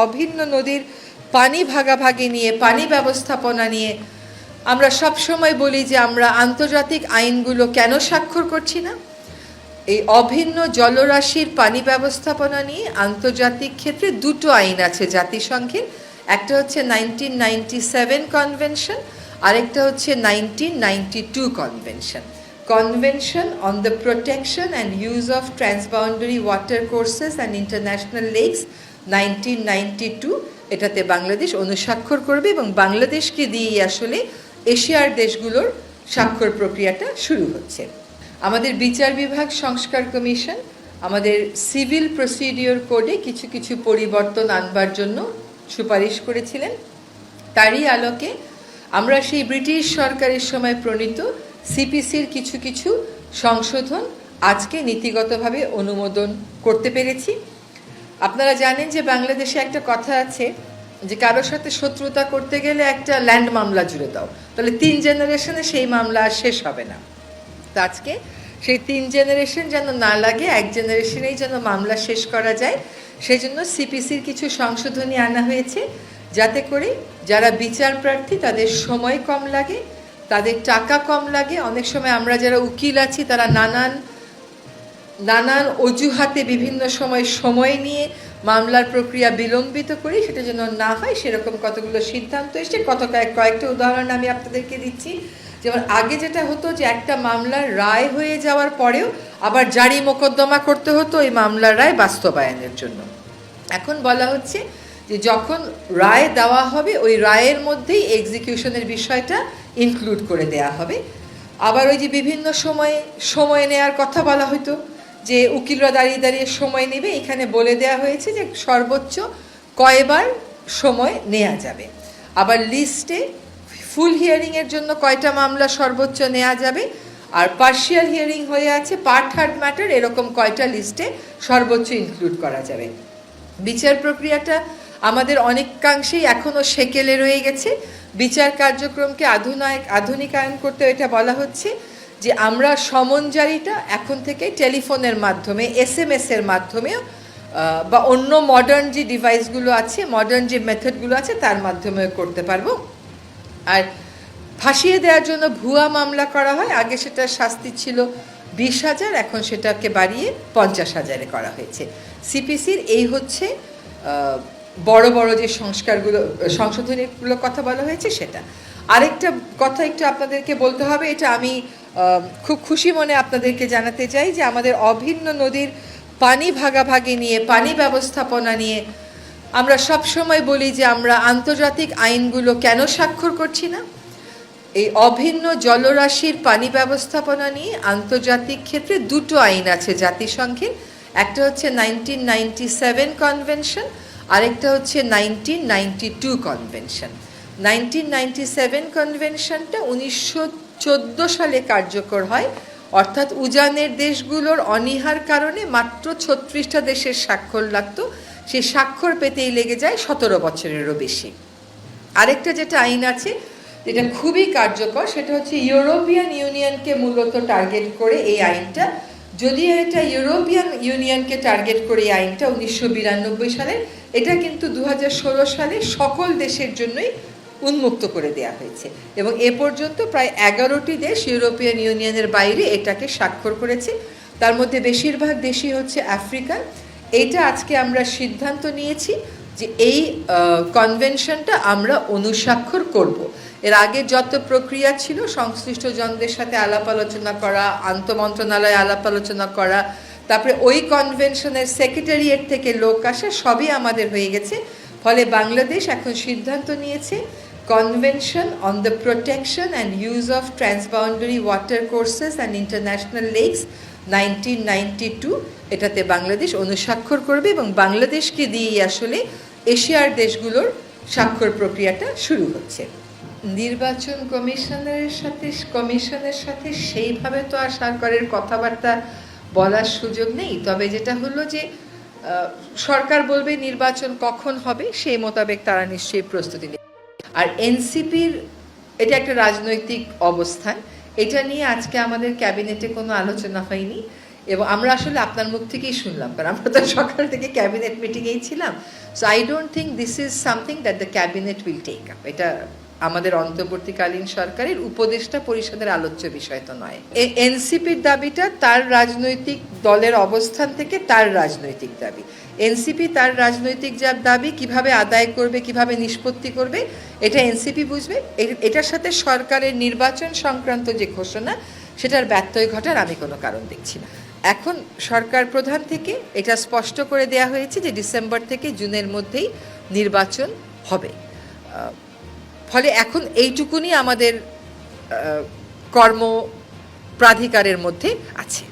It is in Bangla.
অভিন্ন নদীর পানি ভাগাভাগি নিয়ে, পানি ব্যবস্থাপনা নিয়ে আমরা সবসময় বলি যে আমরা আন্তর্জাতিক আইনগুলো কেন স্বাক্ষর করছি না। এই অভিন্ন জলরাশির পানি ব্যবস্থাপনা নিয়ে আন্তর্জাতিক ক্ষেত্রে দুটো আইন আছে জাতিসংঘের। একটা হচ্ছে 1997 কনভেনশন, আরেকটা হচ্ছে 1992 convention. Convention on the protection and use of transboundary watercourses and international lakes 1992, এটাতে বাংলাদেশ অনুস্বাক্ষর করবে এবং বাংলাদেশকে দিয়েই আসলে এশিয়ার দেশগুলোর স্বাক্ষর প্রক্রিয়াটা শুরু হচ্ছে। আমাদের বিচার বিভাগ সংস্কার কমিশন আমাদের সিভিল প্রসিডিওর কোডে কিছু কিছু পরিবর্তন আনবার জন্য সুপারিশ করেছিলেন। তারই আলোকে আমরা সেই ব্রিটিশ সরকারের সময় প্রণীত সিপিসির কিছু কিছু সংশোধন আজকে নীতিগতভাবে অনুমোদন করতে পেরেছি। আপনারা জানেন যে বাংলাদেশে একটা কথা আছে যে কারোর সাথে শত্রুতা করতে গেলে একটা ল্যান্ড মামলা জুড়ে দাও, তাহলে 3 জেনারেশনে সেই মামলা আর শেষ হবে না। তো আজকে সেই 3 জেনারেশন যেন না লাগে, 1 জেনারেশনেই যেন মামলা শেষ করা যায়, সেই জন্য সিপিসির কিছু সংশোধনী আনা হয়েছে, যাতে করে যারা বিচার প্রার্থী তাদের সময় কম লাগে, তাদের টাকা কম লাগে। অনেক সময় আমরা যারা উকিল আছি তারা নানান অজুহাতে বিভিন্ন সময় নিয়ে মামলার প্রক্রিয়া বিলম্বিত করি, সেটা যেন না হয় সেরকম কতগুলো সিদ্ধান্ত এসছে। কয়েকটা উদাহরণ আমি আপনাদেরকে দিচ্ছি। যেমন আগে যেটা হতো যে একটা মামলার রায় হয়ে যাওয়ার পরেও আবার জারি মোকদ্দমা করতে হতো ওই মামলার রায় বাস্তবায়নের জন্য। এখন বলা হচ্ছে যে যখন রায় দেওয়া হবে ওই রায়ের মধ্যেই এক্সিকিউশনের বিষয়টা ইনক্লুড করে দেয়া হবে। আবার ওই যে বিভিন্ন সময় নেওয়ার কথা বলা হতো যে উকিলরা দাঁড়িয়ে দাঁড়িয়ে সময় নেবে, এখানে বলে দেয়া হয়েছে যে সর্বোচ্চ কয়বার সময় নেওয়া যাবে। আবার লিস্টে ফুল হিয়ারিংয়ের জন্য কয়টা মামলা সর্বোচ্চ নেওয়া যাবে, আর পার্শিয়াল হিয়ারিং হয়ে আছে, পার্ট হার্ড ম্যাটার, এরকম কয়টা লিস্টে সর্বোচ্চ ইনক্লুড করা যাবে। বিচার প্রক্রিয়াটা আমাদের অনেকাংশেই এখনও সেকেলে রয়ে গেছে। বিচার কার্যক্রমকে আধুনিকায়ন করতে এটা বলা হচ্ছে যে আমরা সমন জারিটা এখন থেকে টেলিফোনের মাধ্যমে, SMS-এর মাধ্যমেও বা অন্য মডার্ন যে ডিভাইসগুলো আছে, মডার্ন যে মেথডগুলো আছে তার মাধ্যমেও করতে পারবো। আর ফাঁসিয়ে দেওয়ার জন্য ভুয়া মামলা করা হয়, আগে সেটা শাস্তি ছিল 20,000, এখন সেটাকে বাড়িয়ে 50,000-এ করা হয়েছে। সিপিসির এই হচ্ছে বড় বড় যে সংশোধনীগুলোর কথা বলা হয়েছে সেটা। আরেকটা কথা একটু আপনাদেরকে বলতে হবে, এটা আমি খুব খুশি মনে আপনাদেরকে জানাতে চাই যে আমাদের অভিন্ন নদীর পানি ভাগাভাগি নিয়ে, পানি ব্যবস্থাপনা নিয়ে আমরা সবসময় বলি যে আমরা আন্তর্জাতিক আইনগুলো কেন স্বাক্ষর করছি না। এই অভিন্ন জলরাশির পানি ব্যবস্থাপনা নিয়ে আন্তর্জাতিক ক্ষেত্রে দুটো আইন আছে জাতিসংঘের। একটা হচ্ছে 1997 কনভেনশন, আরেকটা হচ্ছে 1992 কনভেনশন। 1997 কনভেনশনটা 1914 সালে কার্যকর হয়, অর্থাৎ উজানের দেশগুলোর অনীহার কারণে মাত্র 36টা দেশের স্বাক্ষর লাগতো, সেই স্বাক্ষর পেতেই লেগে যায় 17 বছরেরও বেশি। আরেকটা যেটা আইন আছে যেটা খুবই কার্যকর, সেটা হচ্ছে ইউরোপিয়ান ইউনিয়নকে মূলত টার্গেট করে এই আইনটা। যদিও এটা ইউরোপিয়ান ইউনিয়নকে টার্গেট করে এই আইনটা 1992 সালে, এটা কিন্তু 2016 সালে সকল দেশের জন্যই উন্মুক্ত করে দেয়া হয়েছে এবং এ পর্যন্ত প্রায় 11টি দেশ ইউরোপিয়ান ইউনিয়নের বাইরে এটাকে স্বাক্ষর করেছে। তার মধ্যে বেশিরভাগ দেশই হচ্ছে আফ্রিকান। এইটা আজকে আমরা সিদ্ধান্ত নিয়েছি যে এই কনভেনশনটা আমরা অনুস্বাক্ষর করব। এর আগে যত প্রক্রিয়া ছিল, সংশ্লিষ্ট জনদের সাথে আলাপ আলোচনা করা, আন্তঃমন্ত্রণালয়ে আলাপ আলোচনা করা, তারপরে ওই কনভেনশনের সেক্রেটারিয়েট থেকে লোক আসা, সবই আমাদের হয়ে গেছে। ফলে বাংলাদেশ এখন সিদ্ধান্ত নিয়েছে convention on the protection and use of transboundary watercourses and international lakes 1992, এটাতে বাংলাদেশ অনুস্বাক্ষর করবে এবং বাংলাদেশকে দিয়েই আসলে এশিয়ার দেশগুলোর স্বাক্ষর প্রক্রিয়াটা শুরু হচ্ছে। নির্বাচন কমিশনের সাথে সেইভাবে তো আর সরকারের কথাবার্তা বলার সুযোগ নেই। তবে যেটা হলো যে সরকার বলবে নির্বাচন কখন হবে, সেই মোতাবেক তারা নিশ্চয়ই প্রস্তুতি নেবে। আর এনসিপির এটা একটা রাজনৈতিক অবস্থান, এটা নিয়ে আজকে আমাদের ক্যাবিনেটে কোনো আলোচনা হয়নি। এবং আমরা আসলে আপনার মুখ থেকেই শুনলাম, কারণ আমরা তো সকাল থেকে ক্যাবিনেট মিটিংয়েই ছিলাম। So I don't think this is something that the cabinet will take up. এটা আমাদের অন্তর্বর্তীকালীন সরকারের উপদেষ্টা পরিষদের আলোচ্য বিষয় তো নয়। এনসিপির দাবিটা তার রাজনৈতিক দলের অবস্থান থেকে তার রাজনৈতিক দাবি। এনসিপি তার রাজনৈতিক যার দাবি কিভাবে আদায় করবে, কিভাবে নিষ্পত্তি করবে, এটা এনসিপি বুঝবে। এটার সাথে সরকারের নির্বাচন সংক্রান্ত যে ঘোষণা, সেটার ব্যত্যয় ঘটার আমি কোনো কারণ দেখছি না। এখন সরকার প্রধান থেকে এটা স্পষ্ট করে দেয়া হয়েছে যে ডিসেম্বর থেকে জুনের মধ্যেই নির্বাচন হবে। ফলে এখন এইটুকুনি আমাদের কর্ম প্রাধিকারের মধ্যে আছে।